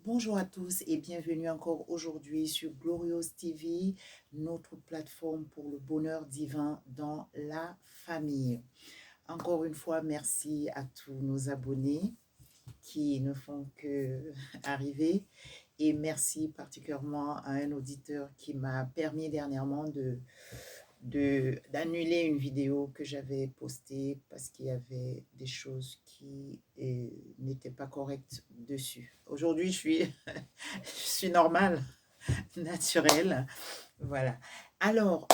Bonjour à tous et bienvenue encore aujourd'hui sur Glorious TV, notre plateforme pour le bonheur divin dans la famille. Encore une fois, merci à tous nos abonnés qui ne font que arriver et merci particulièrement à un auditeur qui m'a permis dernièrement d'annuler une vidéo que j'avais postée parce qu'il y avait des choses qui n'étaient pas correctes dessus. Aujourd'hui, je suis normale, naturelle. Voilà. Alors,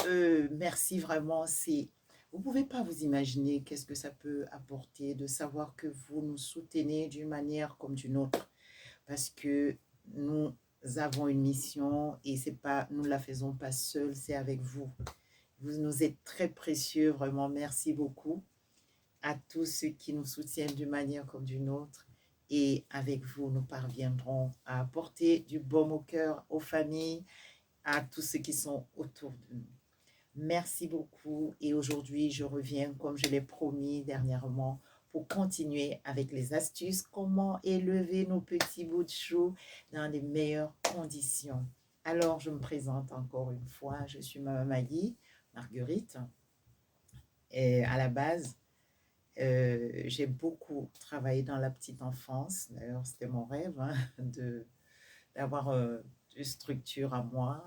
merci vraiment. Vous ne pouvez pas vous imaginer qu'est-ce que ça peut apporter de savoir que vous nous soutenez d'une manière comme d'une autre. Parce que nous avons une mission et c'est pas, nous ne la faisons pas seuls, c'est avec vous. Vous nous êtes très précieux, vraiment. Merci beaucoup à tous ceux qui nous soutiennent d'une manière comme d'une autre. Et avec vous, nous parviendrons à apporter du baume au cœur aux familles, à tous ceux qui sont autour de nous. Merci beaucoup. Et aujourd'hui, je reviens, comme je l'ai promis dernièrement, pour continuer avec les astuces, comment élever nos petits bouts de chou dans les meilleures conditions. Alors, je me présente encore une fois. Je suis Maman Maggie, Marguerite. Et à la base, j'ai beaucoup travaillé dans la petite enfance. D'ailleurs, c'était mon rêve d'avoir une structure à moi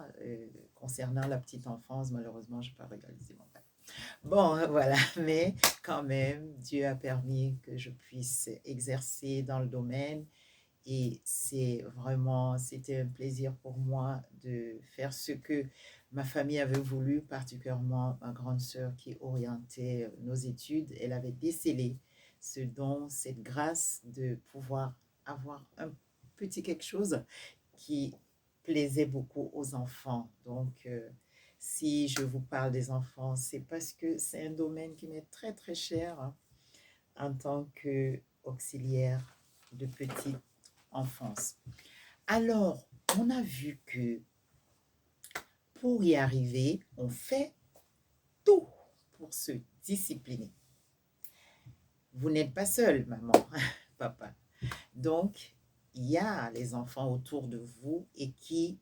concernant la petite enfance. Malheureusement, je n'ai pas réalisé mon rêve. Bon, voilà, mais quand même, Dieu a permis que je puisse exercer dans le domaine et c'était un plaisir pour moi de faire ce que ma famille avait voulu, particulièrement ma grande sœur qui orientait nos études. Elle avait décelé ce don, cette grâce de pouvoir avoir un petit quelque chose qui plaisait beaucoup aux enfants. Donc, si je vous parle des enfants, c'est parce que c'est un domaine qui m'est très, très cher hein, en tant qu'auxiliaire de petite enfance. Alors, on a vu que pour y arriver, on fait tout pour se discipliner. Vous n'êtes pas seul, maman, papa. Donc, il y a les enfants autour de vous et qui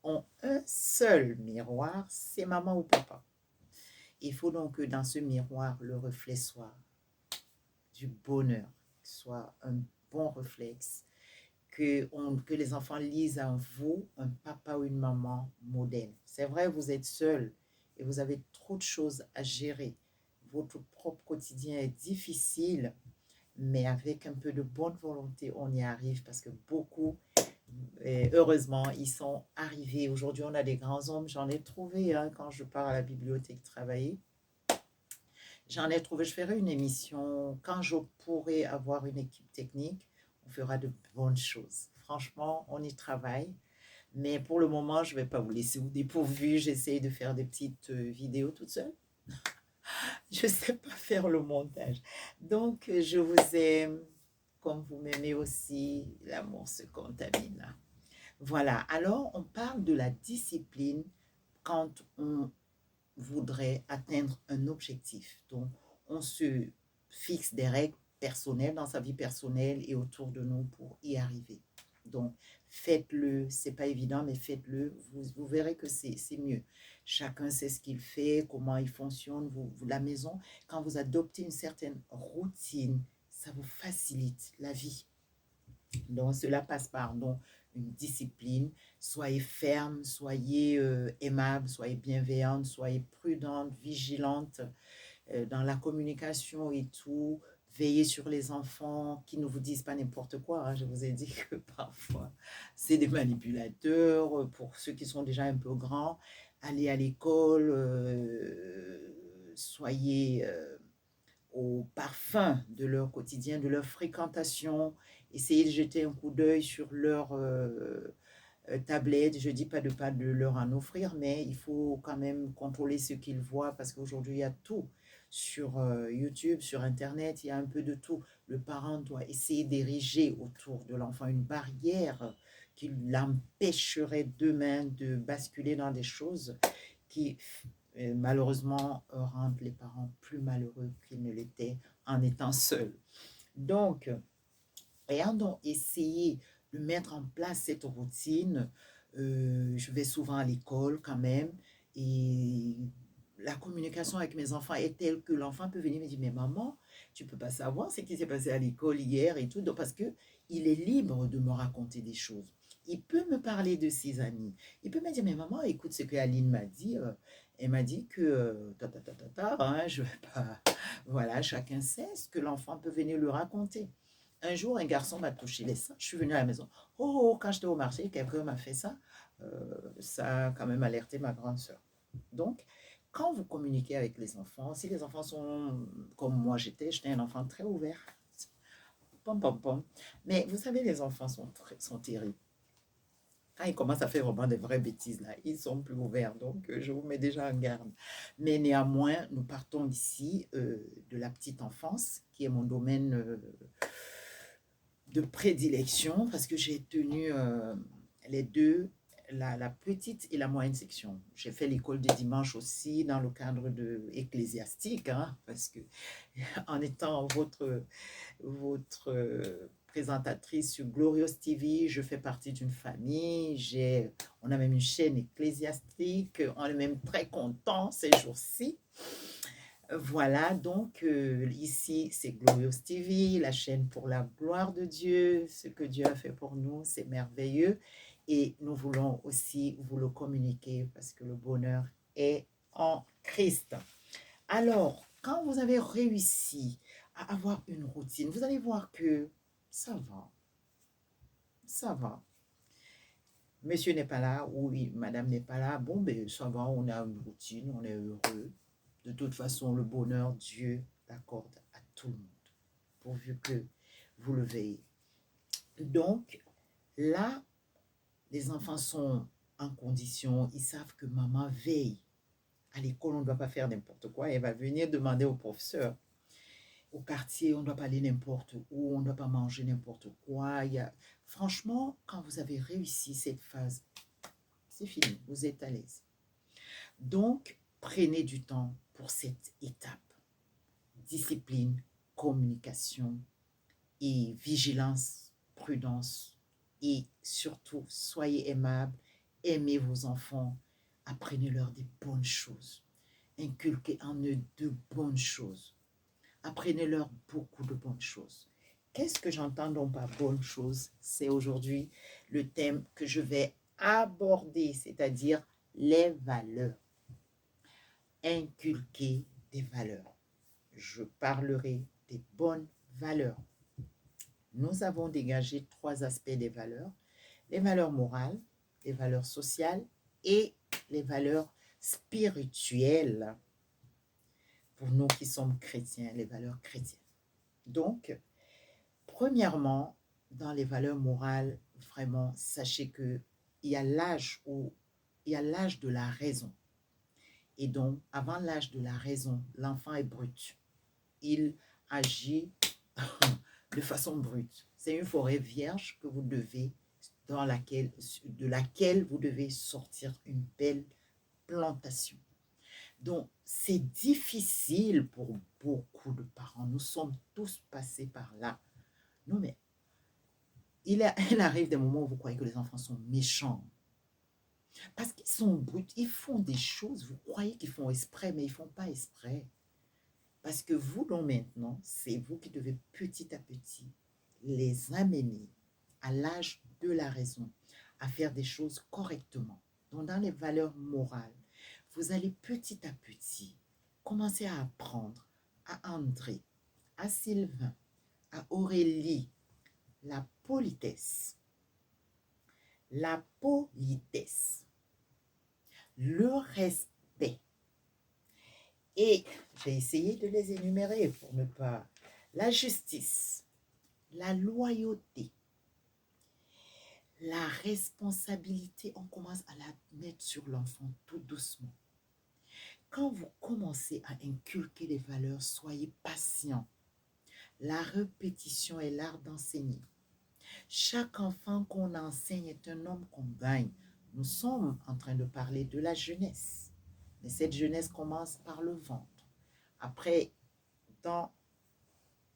ont un seul miroir, c'est maman ou papa. Il faut donc que dans ce miroir, le reflet soit du bonheur, soit un bon réflexe, que les enfants lisent en vous un papa ou une maman modèle. C'est vrai, vous êtes seul et vous avez trop de choses à gérer. Votre propre quotidien est difficile, mais avec un peu de bonne volonté, on y arrive parce que beaucoup, heureusement, ils sont arrivés. Aujourd'hui, on a des grands hommes. J'en ai trouvé hein, quand je pars à la bibliothèque travailler. J'en ai trouvé, je ferai une émission. Quand je pourrai avoir une équipe technique, on fera de bonnes choses. Franchement, on y travaille. Mais pour le moment, je ne vais pas vous laisser au dépourvu. J'essaye de faire des petites vidéos toute seule. Je ne sais pas faire le montage. Donc, je vous aime comme vous m'aimez aussi. L'amour se contamine. Voilà. Alors, on parle de la discipline quand on voudrait atteindre un objectif. Donc, on se fixe des règles personnelles dans sa vie personnelle et autour de nous pour y arriver. Donc, faites-le. C'est pas évident, mais faites-le. Vous verrez que c'est mieux. Chacun sait ce qu'il fait, comment il fonctionne. La maison, quand vous adoptez une certaine routine, ça vous facilite la vie. Donc, cela passe par donc, une discipline. Soyez ferme, soyez aimable, soyez bienveillante, soyez prudente, vigilante dans la communication et tout. Veillez sur les enfants qui ne vous disent pas n'importe quoi. Hein. Je vous ai dit que parfois, c'est des manipulateurs. Pour ceux qui sont déjà un peu grands, allez à l'école, soyez au parfum de leur quotidien, de leur fréquentation. Essayez de jeter un coup d'œil sur leur tablette. Je ne dis pas de leur en offrir, mais il faut quand même contrôler ce qu'ils voient parce qu'aujourd'hui, il y a tout sur YouTube, sur Internet, il y a un peu de tout. Le parent doit essayer d'ériger autour de l'enfant une barrière qui l'empêcherait demain de basculer dans des choses qui malheureusement rendent les parents plus malheureux qu'ils ne l'étaient en étant seuls. Donc, ayant donc essayé de mettre en place cette routine. Je vais souvent à l'école quand même et la communication avec mes enfants est telle que l'enfant peut venir me dire, mais maman, tu peux pas savoir ce qui s'est passé à l'école hier et tout, donc, parce que il est libre de me raconter des choses. Il peut me parler de ses amis. Il peut me dire, mais maman, écoute ce que Aline m'a dit. Elle m'a dit que, hein, je vais pas... Voilà, chacun sait ce que l'enfant peut venir lui raconter. Un jour, un garçon m'a touché les seins. Je suis venue à la maison. Oh, quand j'étais au marché, quelqu'un m'a fait ça. Ça a quand même alerté ma grande sœur. Donc, quand vous communiquez avec les enfants, si les enfants sont comme moi j'étais un enfant très ouvert. Pom, pom, pom. Mais vous savez, les enfants sont terribles. Quand ils commencent à faire vraiment des vraies bêtises, là, ils sont plus ouverts. Donc, je vous mets déjà en garde. Mais néanmoins, nous partons ici de la petite enfance, qui est mon domaine de prédilection, parce que j'ai tenu les deux, la petite et la moyenne section. J'ai fait l'école de dimanche aussi dans le cadre de ecclésiastique, hein, parce que en étant votre présentatrice sur Glorious TV, je fais partie d'une famille, on a même une chaîne ecclésiastique, on est même très content ces jours-ci. Voilà, donc ici c'est Glorious TV, la chaîne pour la gloire de Dieu. Ce que Dieu a fait pour nous, c'est merveilleux. Et nous voulons aussi vous le communiquer parce que le bonheur est en Christ. Alors, quand vous avez réussi à avoir une routine, vous allez voir que ça va, ça va. Monsieur n'est pas là, ou oui, madame n'est pas là, bon, ben ça va, on a une routine, on est heureux. De toute façon, le bonheur, Dieu l'accorde à tout le monde, pourvu que vous le veillez. Donc, là, les enfants sont en condition, ils savent que maman veille. À l'école, on ne doit pas faire n'importe quoi. Elle va venir demander au professeur. Au quartier, on ne doit pas aller n'importe où, on ne doit pas manger n'importe quoi. Franchement, quand vous avez réussi cette phase, c'est fini, vous êtes à l'aise. Donc, prenez du temps pour cette étape. Discipline, communication et vigilance, prudence. Et surtout, soyez aimables, aimez vos enfants, apprenez-leur des bonnes choses. Inculquez en eux de bonnes choses. Apprenez-leur beaucoup de bonnes choses. Qu'est-ce que j'entends donc par bonnes choses? C'est aujourd'hui le thème que je vais aborder, c'est-à-dire les valeurs. Inculquer des valeurs. Je parlerai des bonnes valeurs. Nous avons dégagé 3 aspects des valeurs. Les valeurs morales, les valeurs sociales et les valeurs spirituelles. Pour nous qui sommes chrétiens, les valeurs chrétiennes. Donc, premièrement, dans les valeurs morales, vraiment, sachez qu'il y a l'âge de la raison. Et donc, avant l'âge de la raison, l'enfant est brut. Il agit de façon brute. C'est une forêt vierge que vous devez, de laquelle vous devez sortir une belle plantation. Donc, c'est difficile pour beaucoup de parents. Nous sommes tous passés par là. Non, mais il arrive des moments où vous croyez que les enfants sont méchants. Parce qu'ils sont bruts, ils font des choses, vous croyez qu'ils font exprès, mais ils ne font pas exprès. Parce que vous, donc maintenant, c'est vous qui devez petit à petit les amener à l'âge de la raison, à faire des choses correctement. Donc, dans les valeurs morales, vous allez petit à petit commencer à apprendre à André, à Sylvain, à Aurélie, la politesse, le respect. Et j'ai essayé de les énumérer pour ne pas... La justice, la loyauté, la responsabilité, on commence à la mettre sur l'enfant tout doucement. Quand vous commencez à inculquer les valeurs, soyez patient. La répétition est l'art d'enseigner. Chaque enfant qu'on enseigne est un homme qu'on gagne. Nous sommes en train de parler de la jeunesse. Mais cette jeunesse commence par le ventre. Après, dans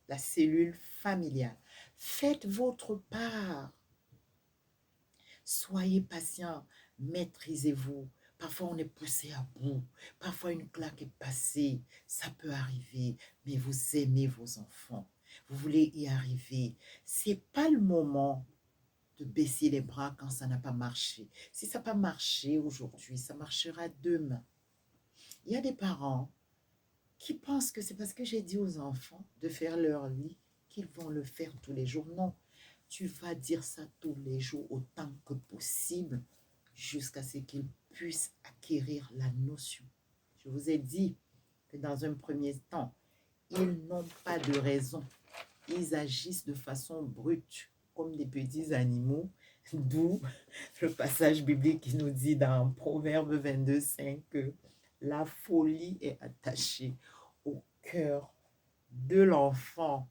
la cellule familiale. Faites votre part. Soyez patient, maîtrisez-vous. Parfois, on est poussé à bout. Parfois, une claque est passée. Ça peut arriver, mais vous aimez vos enfants. Vous voulez y arriver. C'est pas le moment de baisser les bras quand ça n'a pas marché. Si ça n'a pas marché aujourd'hui, ça marchera demain. Il y a des parents qui pensent que c'est parce que j'ai dit aux enfants de faire leur lit qu'ils vont le faire tous les jours. Non, tu vas dire ça tous les jours autant que possible jusqu'à ce qu'ils puissent acquérir la notion. Je vous ai dit que dans un premier temps, ils n'ont pas de raison. Ils agissent de façon brute, comme des petits animaux, d'où le passage biblique qui nous dit dans Proverbe 22:5 que la folie est attachée au cœur de l'enfant.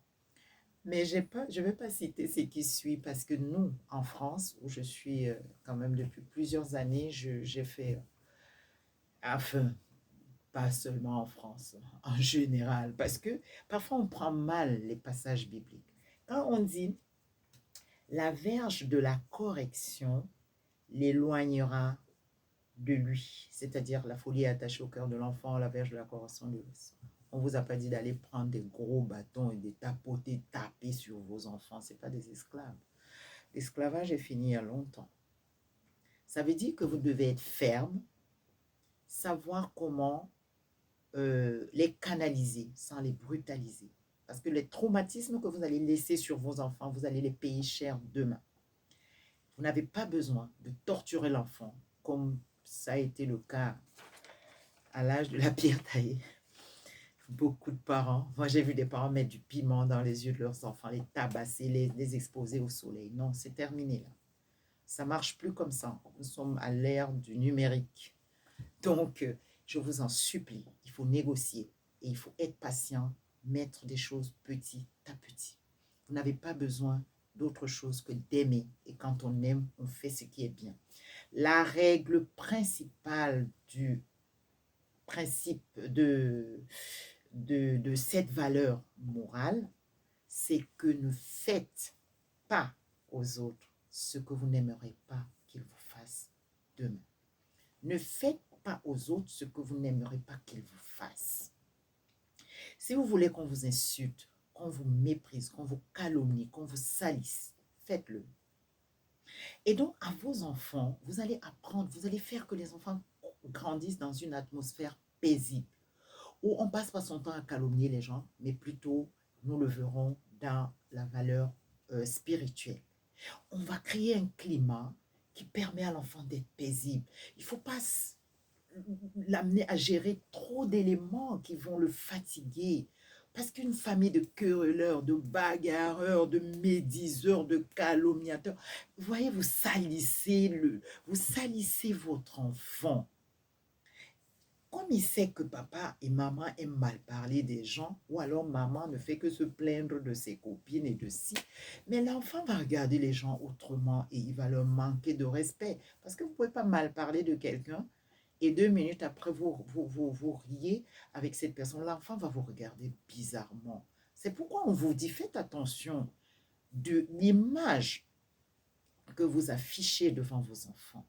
Mais je ne vais pas citer ce qui suit parce que nous, en France, où je suis quand même depuis plusieurs années, j'ai fait, enfin, pas seulement en France, en général, parce que parfois on prend mal les passages bibliques. Quand on dit la verge de la correction l'éloignera de lui, c'est-à-dire la folie est attachée au cœur de l'enfant, la verge de la correction de lui. On ne vous a pas dit d'aller prendre des gros bâtons et de tapoter, taper sur vos enfants. Ce n'est pas des esclaves. L'esclavage est fini il y a longtemps. Ça veut dire que vous devez être ferme, savoir comment les canaliser sans les brutaliser. Parce que les traumatismes que vous allez laisser sur vos enfants, vous allez les payer cher demain. Vous n'avez pas besoin de torturer l'enfant comme ça a été le cas à l'âge de la pierre taillée. Beaucoup de parents, moi j'ai vu des parents mettre du piment dans les yeux de leurs enfants, les tabasser, les exposer au soleil. Non, c'est terminé là. Ça ne marche plus comme ça. Nous sommes à l'ère du numérique. Donc, je vous en supplie, il faut négocier et il faut être patient, mettre des choses petit à petit. Vous n'avez pas besoin d'autre chose que d'aimer. Et quand on aime, on fait ce qui est bien. La règle principale du principe de cette valeur morale, c'est que ne faites pas aux autres ce que vous n'aimerez pas qu'ils vous fassent demain. Ne faites pas aux autres ce que vous n'aimerez pas qu'ils vous fassent. Si vous voulez qu'on vous insulte, qu'on vous méprise, qu'on vous calomnie, qu'on vous salisse, faites-le. Et donc, à vos enfants, vous allez apprendre, vous allez faire que les enfants grandissent dans une atmosphère paisible, où on passe pas son temps à calomnier les gens, mais plutôt, nous le verrons dans la valeur spirituelle. On va créer un climat qui permet à l'enfant d'être paisible. Il ne faut pas l'amener à gérer trop d'éléments qui vont le fatiguer. Parce qu'une famille de querelleurs, de bagarreurs, de médiseurs, de calomniateurs, vous voyez, vous salissez votre enfant. Comme il sait que papa et maman aiment mal parler des gens, ou alors maman ne fait que se plaindre de ses copines et de si, mais l'enfant va regarder les gens autrement et il va leur manquer de respect. Parce que vous ne pouvez pas mal parler de quelqu'un et 2 minutes après, vous riez avec cette personne. L'enfant va vous regarder bizarrement. C'est pourquoi on vous dit, faites attention de l'image que vous affichez devant vos enfants.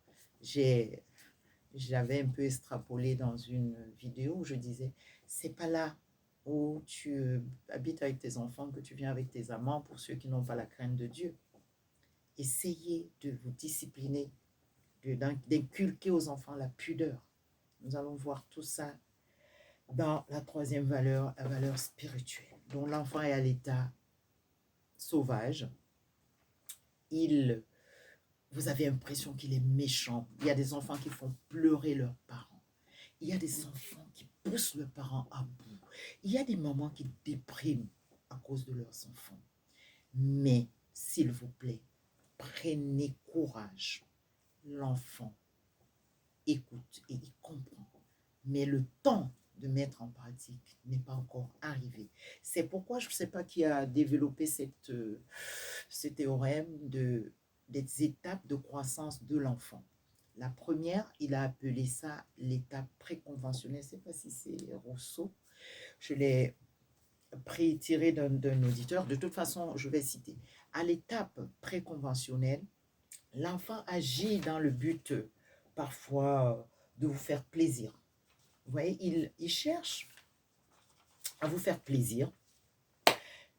J'avais un peu extrapolé dans une vidéo où je disais, c'est pas là où tu habites avec tes enfants que tu viens avec tes amants pour ceux qui n'ont pas la crainte de Dieu. Essayez de vous discipliner, d'inculquer aux enfants la pudeur. Nous allons voir tout ça dans la troisième valeur, la valeur spirituelle, dont l'enfant est à l'état sauvage. Vous avez l'impression qu'il est méchant. Il y a des enfants qui font pleurer leurs parents. Il y a des enfants qui poussent leurs parents à bout. Il y a des mamans qui dépriment à cause de leurs enfants. Mais, s'il vous plaît, prenez courage. L'enfant écoute et il comprend. Mais le temps de mettre en pratique n'est pas encore arrivé. C'est pourquoi je ne sais pas qui a développé ce théorème des étapes de croissance de l'enfant. La première, il a appelé ça l'étape préconventionnelle. Je ne sais pas si c'est Rousseau. Je l'ai tiré d'un auditeur. De toute façon, je vais citer. À l'étape préconventionnelle, L'enfant agit dans le but parfois de vous faire plaisir. Vous voyez, il cherche à vous faire plaisir.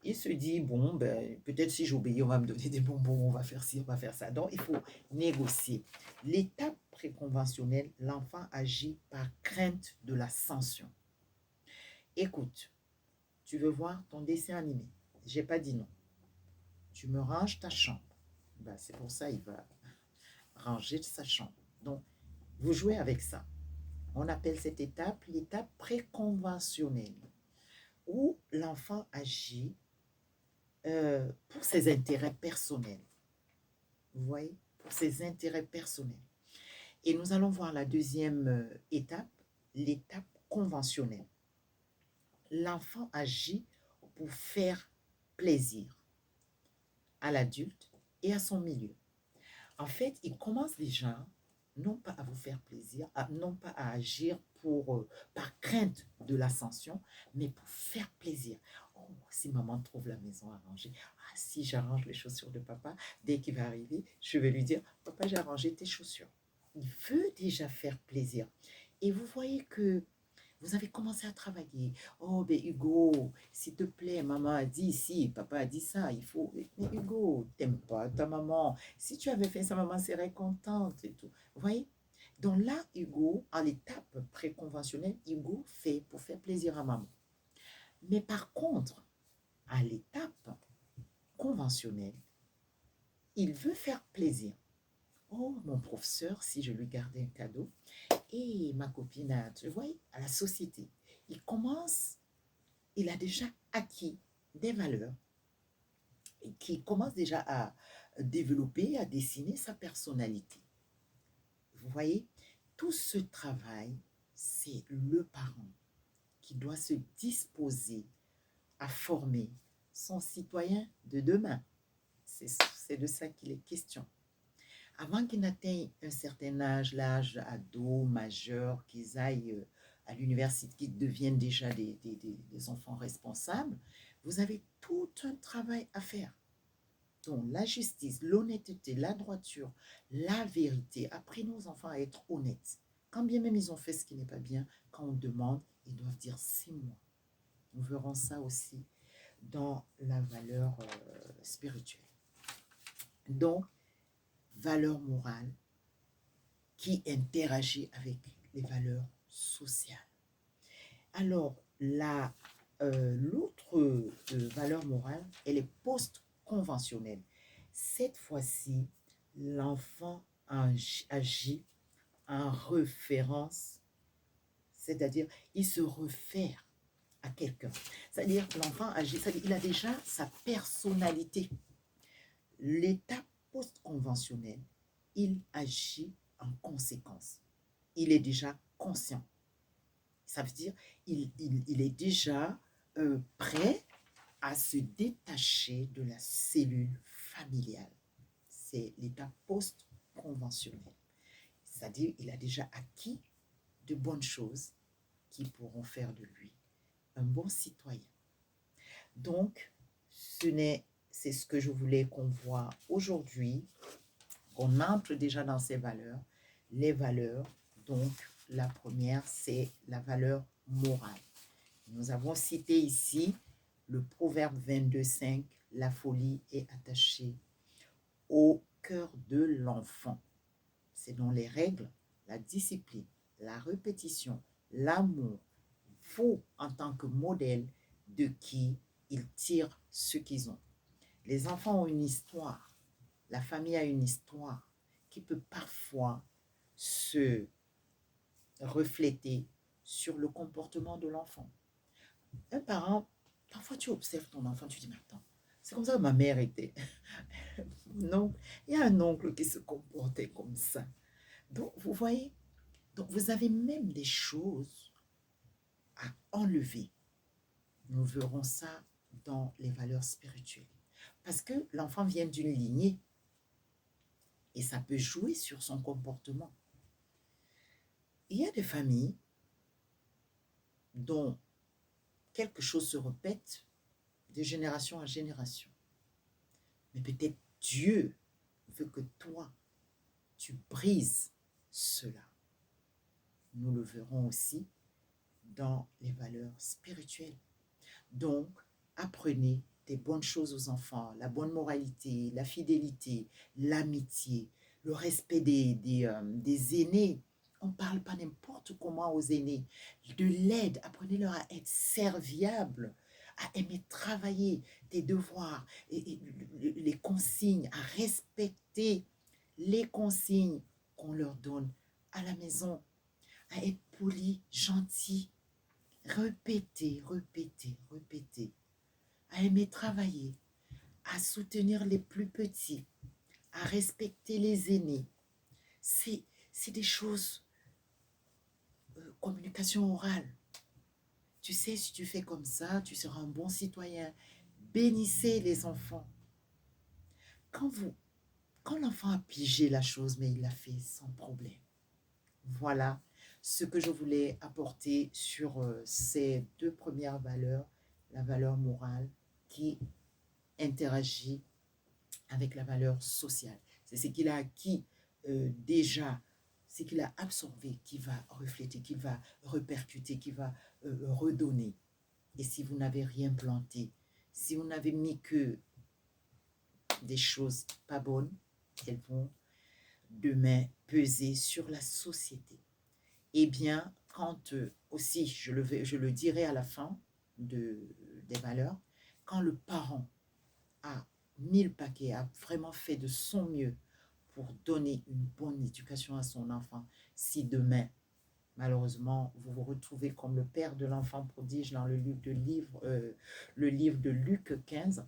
Il se dit, bon, ben, peut-être si j'obéis, on va me donner des bonbons, on va faire ci, on va faire ça. Donc, il faut négocier. L'étape préconventionnelle, l'enfant agit par crainte de la sanction. Écoute, tu veux voir ton dessin animé? J'ai pas dit non. Tu me ranges ta chambre. Ben, c'est pour ça il va ranger sa chambre. Donc, vous jouez avec ça. On appelle cette étape l'étape préconventionnelle, où l'enfant agit pour ses intérêts personnels. Vous voyez, pour ses intérêts personnels. Et nous allons voir la deuxième étape, l'étape conventionnelle. L'enfant agit pour faire plaisir à l'adulte et à son milieu. En fait, il commence déjà non pas à vous faire plaisir, non pas à agir par crainte de l'ascension, mais pour faire plaisir. Oh, si maman trouve la maison arrangée, si j'arrange les chaussures de papa, dès qu'il va arriver, je vais lui dire, papa, j'ai arrangé tes chaussures. Il veut déjà faire plaisir. Et vous voyez que vous avez commencé à travailler. Oh, ben Hugo, s'il te plaît, maman a dit ici, papa a dit ça, il faut... Mais Hugo, t'aimes pas ta maman. Si tu avais fait ça, maman serait contente et tout. Vous voyez? Donc là, Hugo, à l'étape préconventionnelle, Hugo fait pour faire plaisir à maman. Mais par contre, à l'étape conventionnelle, il veut faire plaisir. Oh, mon professeur, si je lui gardais un cadeau, et ma copine, tu vois, à la société, il a déjà acquis des valeurs qui commence déjà à développer, à dessiner sa personnalité. Vous voyez, tout ce travail, c'est le parent qui doit se disposer à former son citoyen de demain. C'est de ça qu'il est question. Avant qu'ils n'atteignent un certain âge, l'âge ado, majeur, qu'ils aillent à l'université, qu'ils deviennent déjà des enfants responsables, vous avez tout un travail à faire. Donc, la justice, l'honnêteté, la droiture, la vérité. Apprenez aux enfants à être honnêtes. Quand bien même ils ont fait ce qui n'est pas bien, quand on demande, ils doivent dire c'est moi. Nous verrons ça aussi dans la valeur spirituelle. Donc, valeur morale qui interagit avec les valeurs sociales. Alors, l'autre valeur morale, elle est post-conventionnelle. Cette fois-ci, l'enfant agit en référence, c'est-à-dire il se réfère à quelqu'un. C'est-à-dire l'enfant agit, c'est-à-dire il a déjà sa personnalité. L'étape post-conventionnelle, il agit en conséquence. Il est déjà conscient. Ça veut dire il est déjà prêt à se détacher de la cellule familiale. C'est l'état post-conventionnel. C'est-à-dire il a déjà acquis de bonnes choses qui pourront faire de lui un bon citoyen. Donc, c'est ce que je voulais qu'on voit aujourd'hui, qu'on entre déjà dans ces valeurs. Les valeurs, donc, la première, c'est la valeur morale. Nous avons cité ici le proverbe 22,5, la folie est attachée au cœur de l'enfant. C'est dans les règles, la discipline, la répétition, l'amour, vous en tant que modèle de qui ils tirent ce qu'ils ont. Les enfants ont une histoire, la famille a une histoire qui peut parfois se refléter sur le comportement de l'enfant. Un parent, parfois tu observes ton enfant, tu dis, mais attends, c'est comme ça que ma mère était. Non, il y a un oncle qui se comportait comme ça. Donc, vous voyez, donc vous avez même des choses à enlever. Nous verrons ça dans les valeurs spirituelles. Parce que l'enfant vient d'une lignée et ça peut jouer sur son comportement. Il y a des familles dont quelque chose se répète de génération en génération. Mais peut-être Dieu veut que toi, tu brises cela. Nous le verrons aussi dans les valeurs spirituelles. Donc, apprenez des bonnes choses aux enfants, la bonne moralité, la fidélité, l'amitié, le respect des aînés. On ne parle pas n'importe comment aux aînés. De l'aide, apprenez-leur à être serviables, à aimer travailler, des devoirs, et les consignes, à respecter les consignes qu'on leur donne à la maison, à être poli, gentil. Répétez, répétez, répétez. À aimer travailler, à soutenir les plus petits, à respecter les aînés. C'est des choses, communication orale. Tu sais, si tu fais comme ça, tu seras un bon citoyen. Bénissez les enfants. Quand l'enfant a pigé la chose, mais il l'a fait sans problème. Voilà ce que je voulais apporter sur ces deux premières valeurs, la valeur morale qui interagit avec la valeur sociale. C'est ce qu'il a acquis déjà, ce qu'il a absorbé, qui va refléter, qui va répercuter, qui va redonner. Et si vous n'avez rien planté, si vous n'avez mis que des choses pas bonnes, elles vont demain peser sur la société. Eh bien, quand aussi, je le dirai à la fin des valeurs, quand le parent a mis le paquet, a vraiment fait de son mieux pour donner une bonne éducation à son enfant, si demain, malheureusement, vous vous retrouvez comme le père de l'enfant prodige dans le livre de Luc 15,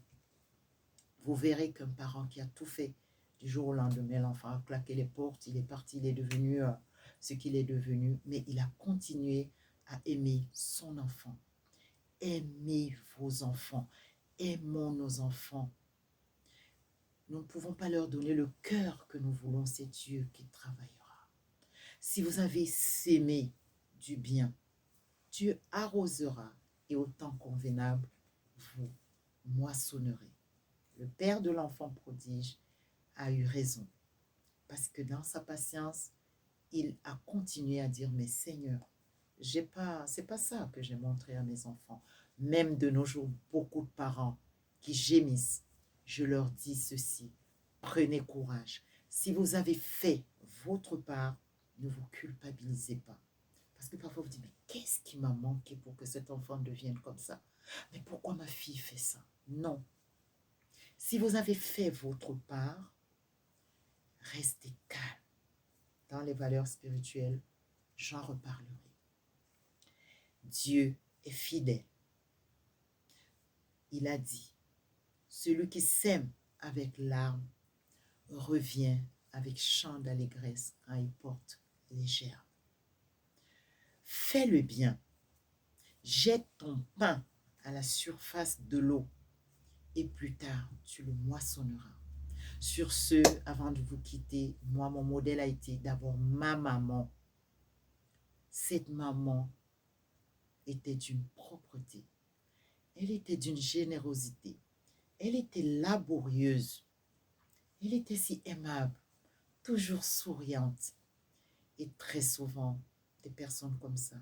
vous verrez qu'un parent qui a tout fait du jour au lendemain, l'enfant a claqué les portes, il est parti, il est devenu ce qu'il est devenu, mais il a continué à aimer son enfant. Aimez vos enfants, aimons nos enfants. Nous ne pouvons pas leur donner le cœur que nous voulons, c'est Dieu qui travaillera. Si vous avez sémé du bien, Dieu arrosera et au temps convenable, vous moissonnerez. Le père de l'enfant prodige a eu raison, parce que dans sa patience, il a continué à dire, mais Seigneur, c'est pas ça que j'ai montré à mes enfants. Même de nos jours, beaucoup de parents qui gémissent, je leur dis ceci, prenez courage. Si vous avez fait votre part, ne vous culpabilisez pas. Parce que parfois vous dites, mais qu'est-ce qui m'a manqué pour que cet enfant devienne comme ça? Mais pourquoi ma fille fait ça? Non. Si vous avez fait votre part, restez calme. Dans les valeurs spirituelles, j'en reparlerai. Dieu est fidèle. Il a dit, celui qui sème avec larmes revient avec chant d'allégresse quand il porte les gerbes. Fais le bien, jette ton pain à la surface de l'eau et plus tard tu le moissonneras. Sur ce, avant de vous quitter, moi mon modèle a été d'abord ma maman. Cette maman était d'une propreté, elle était d'une générosité, elle était laborieuse, elle était si aimable, toujours souriante. Et très souvent, des personnes comme ça,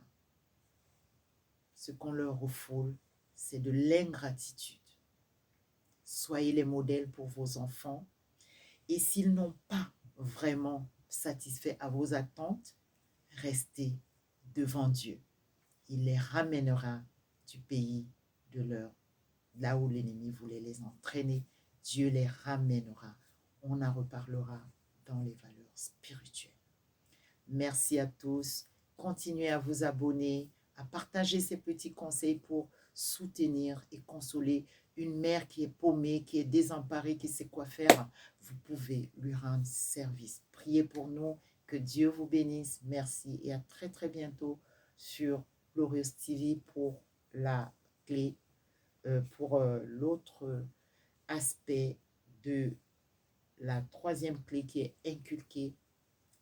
ce qu'on leur refoule, c'est de l'ingratitude. Soyez les modèles pour vos enfants. Et s'ils n'ont pas vraiment satisfait à vos attentes, restez devant Dieu. Il les ramènera du pays de là où l'ennemi voulait les entraîner. Dieu les ramènera. On en reparlera dans les valeurs spirituelles. Merci à tous. Continuez à vous abonner, à partager ces petits conseils pour soutenir et consoler une mère qui est paumée, qui est désemparée, qui sait quoi faire. Vous pouvez lui rendre service. Priez pour nous. Que Dieu vous bénisse. Merci et à très très bientôt sur Glorious TV pour la clé, pour l'autre aspect de la troisième clé qui est inculquer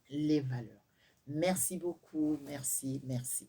les valeurs. Merci beaucoup, merci, merci.